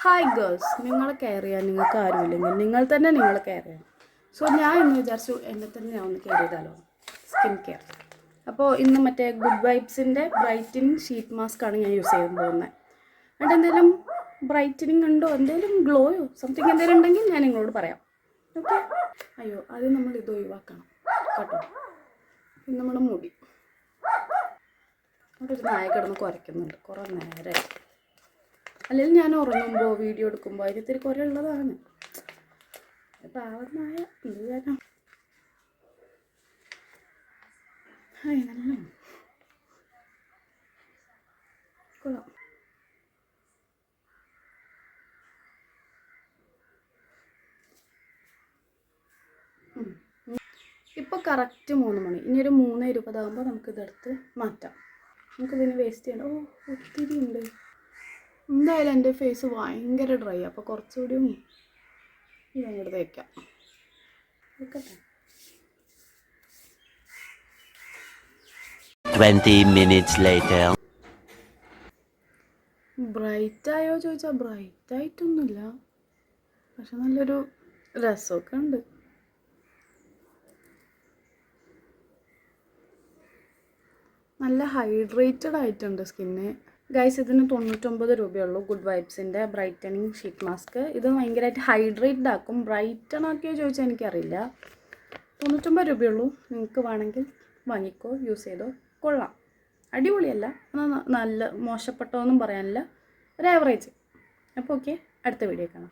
Hi girls, നിങ്ങളെ care ചെയ്യാൻ നിങ്ങൾക്ക് ആരുമില്ലെങ്കിൽ നിങ്ങൾ തന്നെ നിങ്ങളെ കെയർ ചെയ്യണം. സോ ഞാൻ ഇന്ന് വിചാരിച്ചു എന്നെ തന്നെ ഞാൻ ഒന്ന് കെയർ ചെയ്താലോ, സ്കിൻ കെയർ. അപ്പോൾ ഇന്ന് മറ്റേ ഗുഡ് വൈബ്സിൻ്റെ ബ്രൈറ്റനിങ് ഷീറ്റ് മാസ്ക് ആണ് ഞാൻ യൂസ് ചെയ്യാൻ പോകുന്നത്. എന്നിട്ട് എന്തെങ്കിലും ബ്രൈറ്റനിങ് ഉണ്ടോ, എന്തെങ്കിലും ഗ്ലോയോ സംതിങ് എന്തെങ്കിലും ഉണ്ടെങ്കിൽ ഞാൻ നിങ്ങളോട് പറയാം. ഓക്കെ? അയ്യോ, ആദ്യം നമ്മൾ ഇത് ഒഴിവാക്കണം കേട്ടോ. പിന്നെ നമ്മുടെ മുടി അവിടെ ഒരു നായ കിടന്ന് കുരയ്ക്കുന്നുണ്ട് കുറേ നേരമായി. അല്ലെങ്കിൽ ഞാൻ ഉറങ്ങുമ്പോൾ വീഡിയോ എടുക്കുമ്പോൾ അതിന് ഇത്തിരി കുറേ ഉള്ളതാണ്. പാവനായ ഇത് കാരണം നല്ല കൊള്ളാം. ഇപ്പോൾ കറക്റ്റ് 3 മണി. ഇനി ഒരു 3:20 നമുക്കിതെടുത്ത് മാറ്റാം. നമുക്കിതിന് വേസ്റ്റ് ചെയ്യണ്ട. ഒത്തിരി ഉണ്ട്. എന്തായാലും എൻ്റെ ഫേസ് ഭയങ്കര ഡ്രൈ, അപ്പോൾ കുറച്ചുകൂടിയും ഇതങ്ങോട്ട് വയ്ക്കാം. വെക്കട്ടെ. 20 minutes later. ബ്രൈറ്റായോ ചോദിച്ചാൽ ബ്രൈറ്റായിട്ടൊന്നുമില്ല, പക്ഷെ നല്ലൊരു രസമൊക്കെ ഉണ്ട്. നല്ല ഹൈഡ്രേറ്റഡ് ആയിട്ടുണ്ട് സ്കിന്ന്. ഗൈസ്, ഇതിന് 99 രൂപയുള്ളൂ. ഗുഡ് വൈബ്സിൻ്റെ ബ്രൈറ്റനിങ് ഷീറ്റ് മാസ്ക്. ഇത് ഭയങ്കരമായിട്ട് ഹൈഡ്രേറ്റഡ് ആക്കും. ബ്രൈറ്റൺ ആക്കിയോ ചോദിച്ചാൽ എനിക്കറിയില്ല. 99 രൂപയുള്ളൂ. നിങ്ങൾക്ക് വേണമെങ്കിൽ വാങ്ങിക്കോ, യൂസ് ചെയ്തോ. കൊള്ളാം, അടിപൊളിയല്ല, നല്ല മോശപ്പെട്ടതൊന്നും പറയാനില്ല, ഒരു ആവറേജ്. അപ്പോൾ ഓക്കെ, അടുത്ത വീഡിയോ കാണാം.